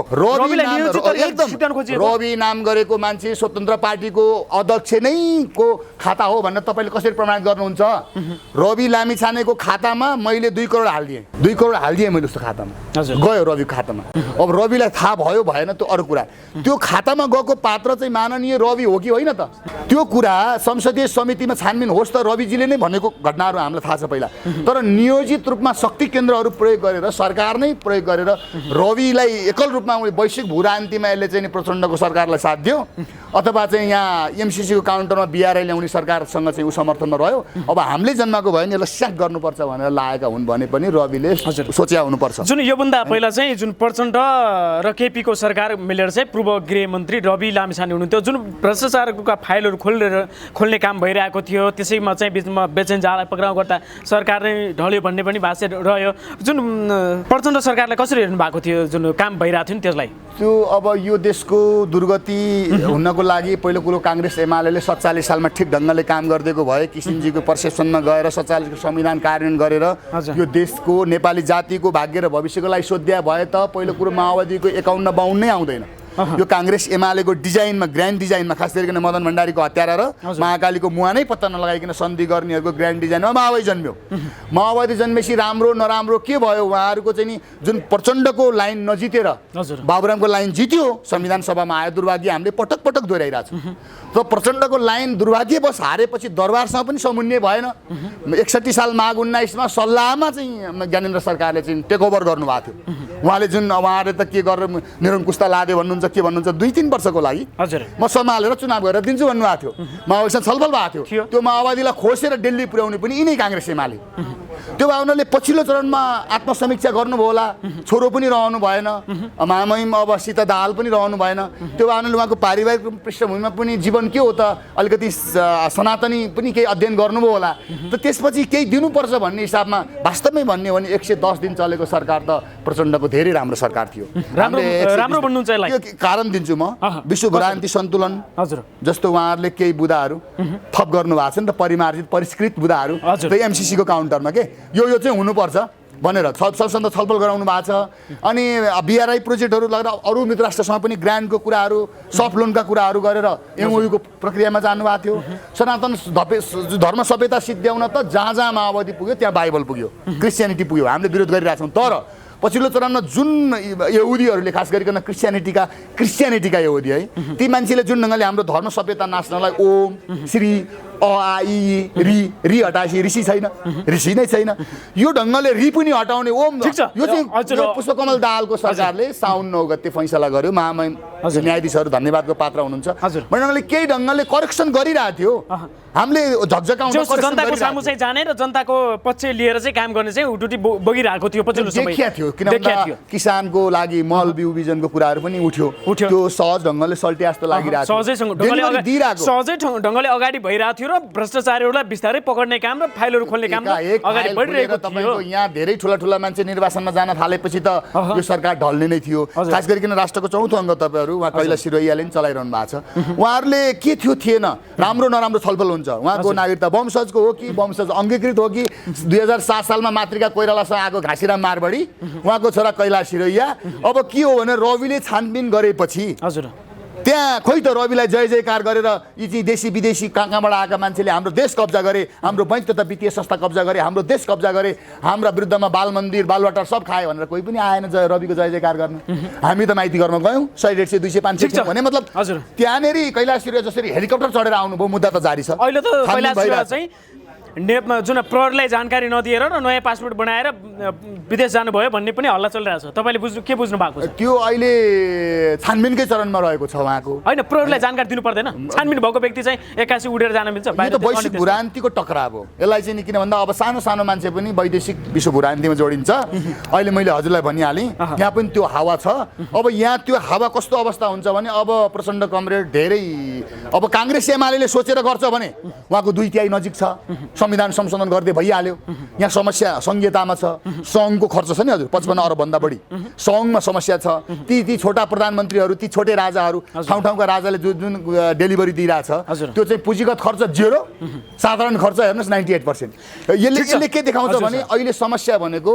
रवि नाम गरेको मान्छे स्वतन्त्र पार्टीको अध्यक्ष नै को खाता हो भनेर तपाईँले कसरी प्रमाणित गर्नुहुन्छ रवि लामिछानेको खातामा मैले 2 करोड हालिदिएँ 2 करोड हालिदिएँ मैले उस्तो खातामा गयो रविको खातामा अब रविलाई थाहा भयो भएन त्यो अरू कुरा त्यो खातामा गएको पात्र चाहिँ माननीय रवि हो कि होइन त त्यो कुरा संसदीय समितिमा छानबिन होस् त रविजीले नै भनेको घटनाहरू हामीलाई थाहा छ पहिला तर नियोजित रूपमा शक्ति केन्द्रहरू प्रयोग गरेर सरकार नै प्रयोग गरेर रविलाई एकल रूपमा वैश्विक भूराजनीतिमा यसले चाहिँ प्रचण्डको सरकारलाई साथ दियो अथवा चाहिँ यहाँ एमसिसीको काउन्टरमा बिआरआई ल्याउने सरकारसँग चाहिँ ऊ समर्थनमा रह्यो अब हामीले जन्माएको भयो नि यसलाई स्याक गर्नुपर्छ भनेर लागेका हुन् भने पनि रविले सोच्या हुनुपर्छ
जुन योभन्दा पहिला चाहिँ जुन प्रचण्ड र केपीको सरकार मिलेर चाहिँ पूर्व गृहमन्त्री रवि लामिछाने हुनुहुन्थ्यो जुन भ्रष्टाचारका फाइलहरू खोल्ने काम भइरहेको थियो त्यसैमा चाहिँ बिचमा बेचेन जाललाई पक्राउ गर्दा सरकार नै ढल्यो भन्ने पनि भाष्य रह्यो जुन प्रचण्ड सरकारलाई कसरी हेर्नु भएको थियो जुन काम भइरहेको थियो नि त्यसलाई
त्यो अब यो देशको दुर्गति हुनको लागि पहिलो कुरो काङ्ग्रेस एमाले 47 सालमा ठिक ढङ्गले काम गरिदिएको भए किसिमजीको पर्सेप्सनमा गएर 47 को संविधान कार्यान्वयन गरेर यो देशको नेपाली जातिको भाग्य र भविष्यको लागि सोध्या भए त पहिलो कुरो माओवादीको 51-52 नै आउँदैन यो काङ्ग्रेस एमालेको डिजाइनमा ग्रान्ड डिजाइनमा खास गरिकन मदन भण्डारीको हत्यारा र महाकालीको मुहा नै पत्ता नलगाइकन सन्धि गर्नेहरूको ग्रान्ड डिजाइनमा माओवादी जन्म्यो माओवादी जन्मेपछि राम्रो नराम्रो के भयो उहाँहरूको चाहिँ नि जुन प्रचण्डको लाइन नजितेर बाबुरामको लाइन जित्यो संविधान सभामा आयो दुर्भाग्य हामीले पटक पटक दोहोऱ्याइरहेको छौँ र प्रचण्डको लाइन दुर्भाग्यवश हारेपछि दरबारसँग पनि समन्वय भएन 61 साल माघ 19मा सल्लाहमा चाहिँ ज्ञानेन्द्र सरकारले चाहिँ टेकओभर गर्नुभएको थियो उहाँले जुन उहाँले त के गरेर निरङ्कुशता लादे भन्नुहुन्छ के भन्नुहुन्छ 2-3 वर्षको लागि म सम्हालेर चुनाव गरेर दिन्छु भन्नुभएको थियो माओवादीसँग छलफल भएको थियो त्यो माओवादीलाई खोसेर दिल्ली पुर्याउने पनि यिनै काङ्ग्रेस एमाले त्यो भए उनीहरूले पछिल्लो चरणमा आत्मसमीक्षा गर्नुभयो होला, छोरो पनि रहनु भएन, महामहिम अब सीता दाहाल पनि रहनु भएन, त्यो भए उनीहरूले उहाँको पारिवारिक पृष्ठभूमिमा पनि जीवन के हो त अलिकति सनातनी पनि केही अध्ययन गर्नुभयो होला, त त्यसपछि केही दिनुपर्छ भन्ने हिसाबमा वास्तवमै भन्ने हो भने 110 दिन चलेको सरकार त प्रचण्डको धेरै राम्रो सरकार थियो।
राम्रो भन्नुहुन्छ यसलाई?
यो कारण दिन्छु म, विश्व भ्रान्ति सन्तुलन
हजुर
जस्तो उहाँहरूले केही बुदाहरू थप गर्नु भएको छ नि त, परिमार्जित परिष्कृत बुदाहरू त्यही एमसिसीको काउन्टरमा के यो चाहिँ हुनुपर्छ भनेर सबसँग छलफल गराउनु भएको छ। अनि बिआरआई प्रोजेक्टहरू लगेर अरू मित्र राष्ट्रसँग पनि ग्रान्टको कुराहरू, सफ्ट लोनका कुराहरू गरेर एमओयूको प्रक्रियामा जानुभएको थियो। सनातन धर्म सभ्यता सिद्ध्याउन त जहाँ जहाँ माओवादी पुग्यो त्यहाँ बाइबल पुग्यो, क्रिस्चियनिटी पुग्यो, हामीले विरोध गरिरहेछौँ। तर पछिल्लो चरणमा जुन यहुदीहरूले खास गरिकन क्रिस्चियनिटीका यहुदी है, ती मान्छेले जुन ढङ्गले हाम्रो धर्म सभ्यता नाच्नलाई ओम श्री अ आ इ री हटाएपछि ऋषि छैन, ऋषि नै छैन, यो ढङ्गले री पनि हटाउने ओम, यो चाहिँ पुष्पकमल दाहालको सरकारले साउन 9 गते फैसला गर्यो। महामहिम न्यायाधीशहरू धन्यवादको पात्र हुनुहुन्छ। भन्ने ढङ्गले केही ढङ्गले करेक्सन गरिरहेको थियो, हामीले झकझकाउन
जनताको सामु चाहिँ जाने र जनताको पक्ष लिएर चाहिँ काम गर्ने चाहिँ हुटुटी बगिरहेको थियो पछिल्लो समय
देखिया थियो। किनभने किसानको लागि मल बिउ बिजनको कुराहरू पनि उठ्यो, त्यो सहज ढङ्गले सल्टे जस्तो लागिरहेको
सहजै ढङ्गले अगाडि भइरहेको थियो र भ्रष्टाचारीहरूलाई बिस्तारै पकड्ने काम र फाइलहरू खोल्ने काम अगाडि बढिरहेको थियो।
यहाँ धेरै ठुला मान्छे निर्वाचनमा जान थालेपछि त यो सरकार ढल्ने नै थियो। खास गरिकन राष्ट्रको चौथो अङ्ग तपाईँहरू उहाँ कैलाश सिरोहियाले पनि चलाइरहनु भएको छ। उहाँहरूले के थियो थिएन, राम्रो नराम्रो छलफल हुन्छ। उहाँको नागरिकता वंशजको हो कि वंशज अङ्गीकृत हो कि 2007 सालमा मातृका कोइरालासँग आएको घाँसीराम मारवाडी, उहाँको छोरा कैलाश सिरोहिया, अब के हो भने रविले छानबिन गरेपछि
हजुर
त्यहाँ खोइ त रविलाई जय जयकार गरेर यी चाहिँ देशी विदेशी कहाँबाट आएका मान्छेले हाम्रो देश कब्जा गरे, हाम्रो बैंक तथा वित्तीय संस्था कब्जा गरे, हाम्रो देश कब्जा गरे, हाम्रा विरुद्धमा बाल मन्दिर बालवाटार सब खाए भनेर कोही पनि आएन रविको जय जयकार गर्न। हामी त माइती घरमा गयौँ, 100, 150, 200, 500 भने मतलब त्यहाँनेरि कैलाश सिरोहिया जसरी हेलिकप्टर चढेर आउनुभयो, मुद्दा त जारी छ।
अहिले त कैलाश सिरोहिया चाहिँ नेपमा जुन प्रहरीलाई जानकारी नदिएर र नयाँ पासपोर्ट बनाएर विदेश जानुभयो भन्ने पनि हल्ला चलिरहेको छ। तपाईँले के बुझ्नु भएको छ?
त्यो अहिले छानबिनकै चरणमा रहेको छ उहाँको।
होइन, प्रहरीलाई जानकारी दिनु पर्दैन? छानबिन भएको व्यक्ति चाहिँ 81 उडेर जान मिल्छ?
यो त वैश्विक भूरान्तिको टक्राव हो। यसलाई चाहिँ किन भन्दा अब सानो सानो मान्छे पनि वैदेशिक विश्व भूरान्तिमा जोडिन्छ। अहिले मैले हजुरलाई भनिहालेँ, यहाँ पनि त्यो हावा छ। अब यहाँ त्यो हावा कस्तो अवस्था हुन्छ भने अब प्रचण्ड कमरेड धेरै अब काङ्ग्रेस एमाले सोचेर गर्छ भने उहाँको 2/3 नजिक छ, संविधान संशोधन गर्दै भइहाल्यो। यहाँ समस्या संहितामा छ, सङ्घको खर्च छ नि हजुर 55 अरबभन्दा बढी, सङ्घमा समस्या छ। ती छोटा प्रधानमन्त्रीहरू, ती छोटे राजाहरू, ठाउँ ठाउँका राजाले जुन डेलिभरी दिइरहेछ त्यो चाहिँ पुँजीगत खर्च 0, साधारण खर्च हेर्नुहोस् 98%। यसले के देखाउँछ भने अहिले समस्या भनेको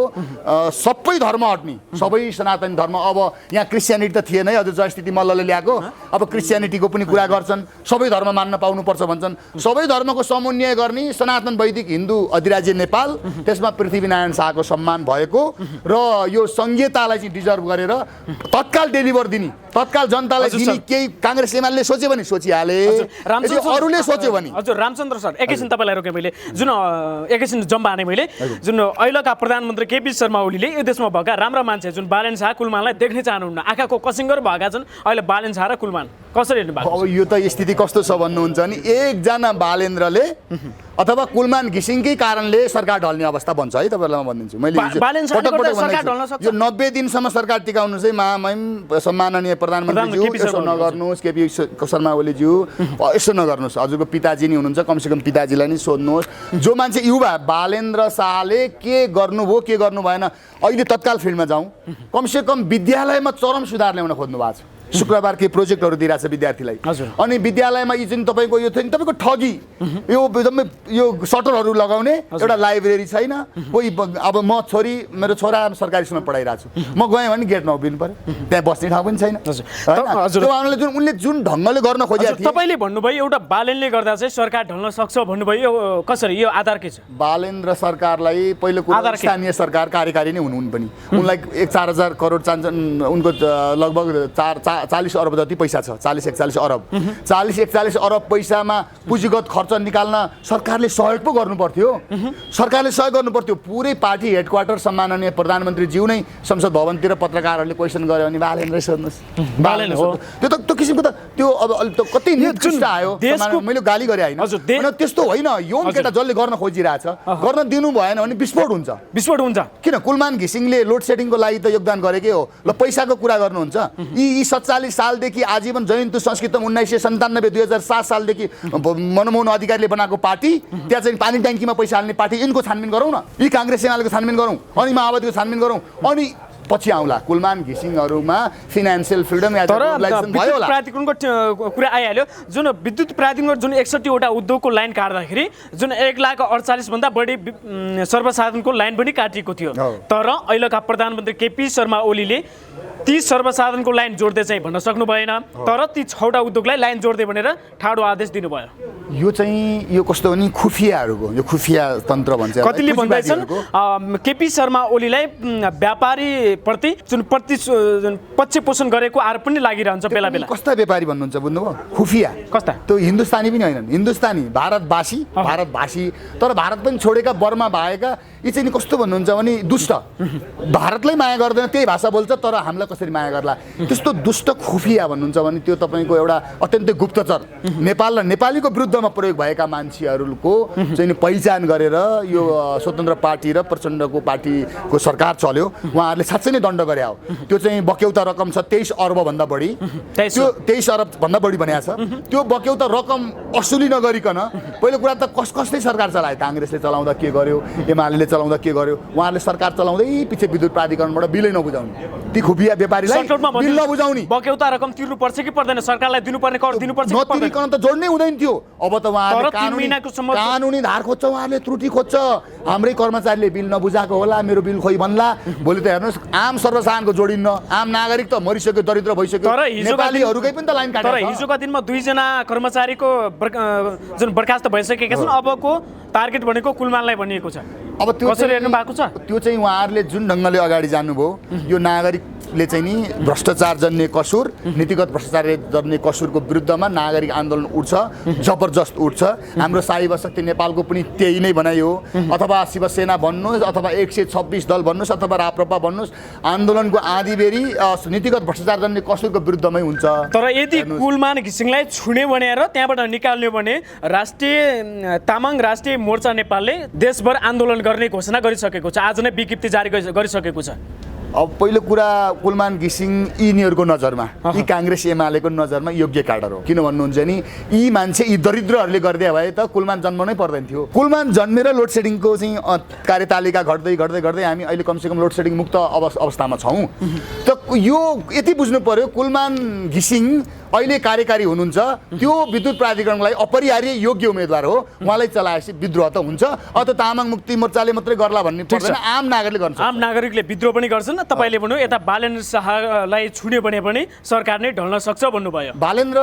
सबै धर्म हट्ने, सबै सनातनी धर्म। अब यहाँ क्रिस्चियनिटी त थिएन है हजुर, जयस्थिति मल्लले ल्याएको, अब क्रिस्चियनिटीको पनि कुरा गर्छन्, सबै धर्म मान्न पाउनुपर्छ भन्छन्। सबै धर्मको समन्वय गर्ने सनातन वैदिक हिन्दू अधिराज्य नेपाल, त्यसमा पृथ्वीनारायण शाहको सम्मान भएको र यो संहितालाई चाहिँ डिजर्भ गरेर तत्काल डेलिभर दिने, तत्काल जनतालाई दिने केही काङ्ग्रेस एमाले सोच्यो भने सोचिहाले, अरूले सोच्यो भने।
हजुर रामचन्द्र सर, एकैछिन तपाईँलाई रोकेँ मैले, जुन एकैछिन जम्बा हाने मैले, जुन अहिलेका प्रधानमन्त्री केपी शर्मा ओलीले यो देशमा भएका राम्रा मान्छे जुन बालेन शाह कुलमानलाई देख्नै चाहनुहुन्न, आँखाको कसिङ्गर भएका छन् अहिले बालेन शाह र कुलमान, कसरी हेर्नु भएको?
अब यो त स्थिति कस्तो छ भन्नुहुन्छ भने एकजना बालेन्द्रले अथवा कुलमान घिसिङकै कारणले सरकार ढल्ने अवस्था बन्छ है। तपाईँलाई म भनिदिन्छु, मैले यो 90 दिनसम्म सरकार टिकाउनु चाहिँ महामहिम सम्माननीय प्रधानमन्त्रीज्यू यसो नगर्नुहोस्, केपी शर्मा ओलीज्यू यसो नगर्नुहोस्, हजुरको पिताजी नि हुनुहुन्छ, कमसेकम पिताजीलाई नि सोध्नुहोस्। जो मान्छे युवा बालेन्द्र शाहले के गर्नुभयो के गर्नु भएन, अहिले तत्काल फिल्डमा जाउँ, कमसेकम विद्यालयमा चरम सुधार ल्याउन खोज्नु भएको छ। शुक्रबार केही प्रोजेक्टहरू दिइरहेछ विद्यार्थीलाई, अनि विद्यालयमा यी जुन तपाईँको यो थियो नि तपाईँको ठगी, यो एकदमै यो सटरहरू लगाउने एउटा लाइब्रेरी छैन। कोही अब म मेरो छोरा सरकारी स्कुलमा पढाइरहेको छु, म गएँ भने गेट नउभिनु पर्यो, त्यहाँ बस्ने ठाउँ पनि छैन। उनले जुन ढङ्गले गर्न खोजेको थियो।
तपाईँले भन्नुभयो एउटा बालेनले गर्दा चाहिँ सरकार ढल्न सक्छ भन्नुभयो, यो कसरी, यो आधार के छ?
बालेन्द्र सरकारलाई पहिलो कुरा स्थानीय सरकार कार्यकारी नै हुनुहुन् पनि, उनलाई 4,000 करोड चाहिन्छन्, उनको लगभग 40 अर्ब जति पैसा छ, 40-41 अरब। 40-41 अरब पैसामा पुँजीगत खर्च निकाल्न सरकारले सहयोग पो गर्नु पर्थ्यो। सरकारले सहयोग गर्नु पर्थ्यो। पुरै पार्टी हेडक्वार्टर सम्माननीय प्रधानमन्त्रीज्यू नै संसद भवनतिर पत्रकारहरूले क्वेसन गर्यो भने बालेन्द्रै सोध्नुहोस्।
बालेन हो।
त्यो किसिमको त त्यो अब अलि त कति निकृष्ट आयो। मैले गाली गरे होइन, त्यस्तो होइन। यो केटा जसले गर्न खोजिरहेछ, गर्न दिनु भएन भने विस्फोट हुन्छ। किन कुलमान घिसिङले लोड सेडिङको लागि त योगदान गरेकै हो। ल पैसाको कुरा गर्नुहुन्छ, यी 47 सालदेखि आजीवन जयन्तु संस्कृतम 1997 2007 सालदेखि मनमोहन अधिकारीले बनाएको पार्टी, त्यहाँ चाहिँ पानी ट्याङ्कीमा पैसा हाल्ने पार्टी, यिनको छानबिन गरौँ न। यी काङ्ग्रेस एमालेको छानबिन गरौँ, अनि माओवादीको छानबिन गरौँ, अनि पछि आउँला कुलमान घिसिङहरूमा फिनान्सियल फ्रिडम या भयो होला।
प्राधिकरणको कुरा आइहाल्यो। जुन विद्युत प्राधिकरण जुन 61 वटा उद्योगको लाइन काट्दाखेरि जुन 1,48,000 भन्दा बढी सर्वसाधारणको लाइन पनि काटिएको थियो। तर अहिलेका प्रधानमन्त्री केपी शर्मा ओलीले ती सर्वसाधारणको लाइन जोड्दै चाहिँ भन्न सक्नु भएन, तर ती 6वटा उद्योगलाई लाइन जोड्दै भनेर ठाडो आदेश दिनुभयो।
यो चाहिँ यो कस्तो भने खुफियाहरूको, यो खुफिया तन्त्र भन्छ।
कतिले भन्दैछन् केपी शर्मा ओलीलाई व्यापारीप्रति जुन पक्ष पोषण गरेको आरोप पनि लागिरहन्छ बेला बेला।
कस्ता व्यापारी भन्नुहुन्छ बुझ्नुभयो? खुफिया
कस्ता?
त्यो हिन्दुस्तानी पनि होइनन्, हिन्दुस्तानी भारतवासी, तर भारत पनि छोडेका बर्मा भएका यी चाहिँ नि कस्तो भन्नुहुन्छ भने दुष्ट। भारतलाई माया गर्दैन, त्यही भाषा बोल्छ, तर हामीलाई कसरी माया गर्ला, त्यस्तो दुष्ट खुफिया भन्नुहुन्छ भने त्यो तपाईँको एउटा अत्यन्तै गुप्तचर नेपाल र नेपालीको विरुद्धमा प्रयोग भएका मान्छेहरूको चाहिँ नि पहिचान गरेर यो स्वतन्त्र पार्टी र प्रचण्डको पार्टीको सरकार चल्यो। उहाँहरूले साँच्चै नै दण्ड गरे हो। त्यो चाहिँ बक्यौता रकम छ 23 अर्बभन्दा बढी, त्यो 23 अरबभन्दा बढी भनेको छ। त्यो बक्यौता रकम असुली नगरिकन पहिलो कुरा त कसले सरकार चलाए? काङ्ग्रेसले चलाउँदा के गर्यो, एमाले चलाउँदा के गर्यो? उहाँहरूले सरकार चलाउँदै पछि विद्युत प्राधिकरणबाट बिलै नबुझाउने, ती खुफिया व्यापारीलाई बिल नबुझाउने।
बक्यौता रकम तिर्नु पर्छ कि पर्दैन? सरकारलाई दिनुपर्ने कर दिनुपर्छ कि पर्दैन?
नतिरिकन त जोड्नै हुँदैन थियो। अब त उहाँहरूले कानुनी धार खोज्छ, उहाँहरूले त्रुटि खोज्छ। हाम्रै कर्मचारीले बिल नबुझाएको होला, मेरो बिल खोइ भन्ला। भोलि त हेर्नुहोस्, आम सर्वसाधारणको जोडिन्न, आम नागरिक त मरिसक्यो, दरिद्र भइसक्यो, नेपालीहरूकै पनि त लाइन काटेको छ।
तर हिजोका दिनमा 2 जना कर्मचारीको जुन बर्खास्त भइसकेका छन्, अबको टार्गेट भनेको कुलमानलाई भनिएको छ।
अब त्यो
कसरी हेर्नु भएको छ?
त्यो चाहिँ उहाँहरूले जुन ढङ्गले अगाडि जानुभयो, यो नागरिकले चाहिँ नि भ्रष्टाचार जन्ने कसुर, नीतिगत भ्रष्टाचार जन्ने कसुरको विरुद्धमा नागरिक आन्दोलन उठ्छ, जबरजस्त उठ्छ। हाम्रो साई शक्ति नेपालको पनि त्यही नै भनाइ हो। अथवा शिवसेना भन्नुहोस्, अथवा 126 दल भन्नुहोस्, अथवा राप्रपा भन्नुहोस्, आन्दोलनको आँधीबेरी नीतिगत भ्रष्टाचार जन्ने कसुरको विरुद्धमै हुन्छ।
तर यदि कुलमान घिसिङलाई छुने भनेर त्यहाँबाट निकाल्ने भने तामाङ राष्ट्रिय मोर्चा नेपालले देशभर आन्दोलन गर्ने घोषणा गरिसकेको छ। आज नै विज्ञप्ति जारी गरिसकेको छ।
अब पहिलो कुरा, कुलमान घिसिङ यिनीहरूको नजरमा, यी काङ्ग्रेस एमालेको नजरमा योग्य क्याडर हो। किन भन्नुहुन्छ नि, यी मान्छे यी दरिद्रहरूले गरिदिए भए त कुलमान जन्मनै पर्दैन थियो। कुलमान जन्मेर लोड सेडिङको चाहिँ कार्यतालिका घट्दै घट्दै घट्दै हामी अहिले कमसेकम लोड सेडिङ मुक्त अवस्थामा छौँ। त यो यति बुझ्नु पर्यो, कुलमान घिसिङ अहिले कार्यकारी हुनुहुन्छ, त्यो विद्युत प्राधिकरणको लागि अपरिहार्य योग्य उम्मेदवार हो। उहाँलाई चलाएपछि विद्रोह त हुन्छ, अथवा तामाङ मुक्ति मोर्चाले मात्रै गर्ला भन्ने पर्दैन, आम नागरिकले गर्छ।
आम नागरिकले विद्रोह पनि गर्छन्। तपाईँले भन्नु यता बालेन्द्र शाहलाई छुने भने पनि सरकार नै ढल्न सक्छ भन्नुभयो।
बालेन्द्र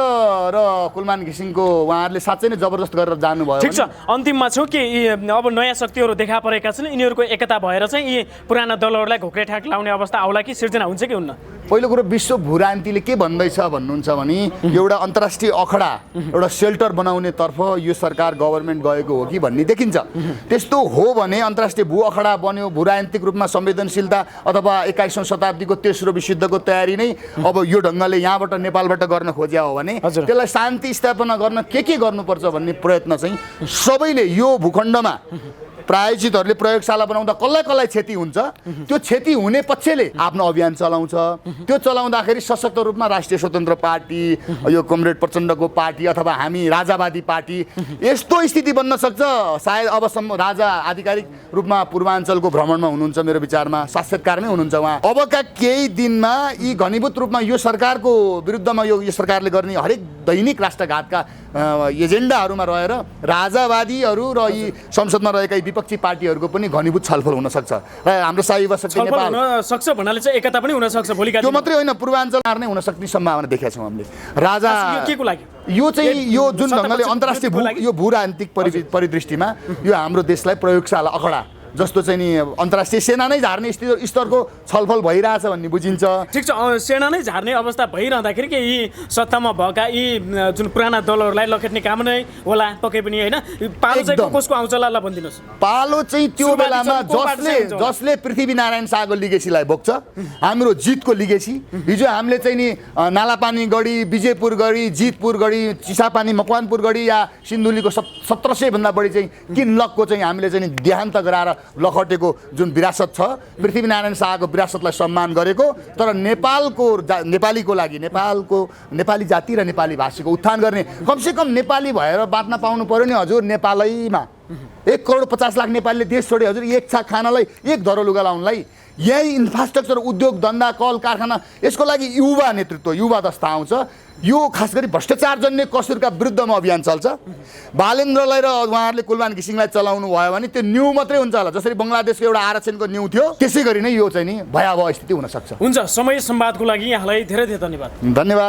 र कुलमान घिसिङको उहाँहरूले साँच्चै नै जबरजस्त गरेर जानुभयो।
ठिक छ, अन्तिममा छौँ कि अब नयाँ शक्तिहरू देखा परेका छन्, यिनीहरूको एकता भएर चाहिँ यी पुराना दलहरूलाई घोक्रे ठ्याक लाउने अवस्था आउला कि सिर्जना हुन्छ कि हुन्न?
पहिलो कुरो, विश्व भूरान्तिले के भन्दैछ भन्नुहुन्छ भने एउटा अन्तर्राष्ट्रिय अखडा, एउटा सेल्टर बनाउने तर्फ यो सरकार गभर्मेन्ट गएको हो कि भन्ने देखिन्छ। त्यस्तो हो भने अन्तर्राष्ट्रिय भू अखडा बन्यो, भूराजनीतिक रूपमा संवेदनशीलता अथवा 21औं शताब्दीको तेस्रो विश्वयुद्धको तयारी नै अब यो ढङ्गले यहाँबाट नेपालबाट गर्न खोज्या हो भने त्यसलाई शान्ति स्थापना गर्न के गर्नुपर्छ भन्ने प्रयत्न चाहिँ सबैले यो भूखण्डमा प्रायोजितहरूले प्रयोगशाला बनाउँदा कसलाई क्षति हुन्छ, त्यो क्षति हुने पक्षले आफ्नो अभियान चलाउँछ। त्यो चलाउँदाखेरि सशक्त रूपमा राष्ट्रिय स्वतन्त्र पार्टी, यो कमरेड प्रचण्डको पार्टी अथवा हामी राजावादी पार्टी, यस्तो स्थिति बन्न सक्छ। सायद अबसम्म राजा आधिकारिक रूपमा पूर्वाञ्चलको भ्रमणमा हुनुहुन्छ, मेरो विचारमा साक्षात्कारमै हुनुहुन्छ उहाँ। अबका केही दिनमा यी घनीभूत रूपमा यो सरकारको विरुद्धमा यो सरकारले गर्ने हरेक दैनिक राष्ट्रघातका एजेन्डाहरूमा रहेर राजावादीहरू र यी संसदमा रहेका विपक्षी पार्टीहरूको पनि घनीभूत छलफल हुन सक्छ। र हाम्रो साई शक्ति नेपाल
हुन सक्छ भन्नाले चाहिँ एकता पनि हुन सक्छ भोलिका
दिनमा। त्यो मात्रै होइन, पूर्वाञ्चल नै हुन सक्ने सम्भावना देखेका छौँ हामीले। राजा
के को लागि
यो चाहिँ यो जुन ढङ्गले अन्तर्राष्ट्रिय यो भूराजनीतिक परिदृष्टिमा यो हाम्रो देशलाई प्रयोगशाला अखडा जस्तो चाहिँ नि अन्तर्राष्ट्रिय सेना नै झार्ने स्तरको छलफल भइरहेछ भन्ने बुझिन्छ।
ठिक छ, सेना नै झार्ने अवस्था भइरहँदाखेरि के यी सत्तामा भएका यी जुन पुराना दलहरूलाई लखेट्ने काम नै होला पक्कै पनि होइन? पालो चाहिँ
एकदम।
कसको आउँछ ल भनिदिनुहोस्।
पालो चाहिँ त्यो
सुरुवाती
बेलामा
चाहिँ कोबाट चाहिँ हुन्छ?
जसले पृथ्वीनारायण शाहको लिगेसीलाई बोक्छ, हाम्रो जितको लिगेसी। हिजो हामीले चाहिँ नि नालापानी गढी, विजयपुर गढी, जितपुर गढी, चिसापानी, मकवानपुर गढी या सिन्धुलीको 1700 भन्दा बढी चाहिँ किनलकको चाहिँ हामीले चाहिँ नि देहान्त गराएर लखटेको जुन विरासत छ, पृथ्वीनारायण शाहको विरासतलाई सम्मान गरेको, तर नेपालीको लागि नेपाली जाति र नेपाली भाषीको उत्थान गर्ने, कमसेकम नेपाली भएर बाँच्न पाउनु पर्यो नि हजुर। नेपालैमा 1,50,00,000 नेपालीले देश छोडे हजुर, एक छाक खानलाई, एक धरो लुगा लाउनलाई। यही इन्फ्रास्ट्रक्चर, उद्योग धन्दा, कल कारखाना, यसको लागि युवा नेतृत्व, युवा दस्ता आउँछ। यो खास गरी भ्रष्टाचारजन्य कसुरका विरुद्धमा अभियान चल्छ। बालेन्द्रलाई र उहाँहरूले कुलमान घिसिङलाई चलाउनु भयो भने त्यो न्यू मात्रै हुन्छ होला। जसरी बङ्गलादेशको एउटा आरक्षणको न्यू थियो, त्यसै गरी नै यो चाहिँ नि भयावह स्थिति हुनसक्छ।
हुन्छ, समय संवादको लागि यहाँलाई धेरै धेरै धन्यवाद।
धन्यवाद।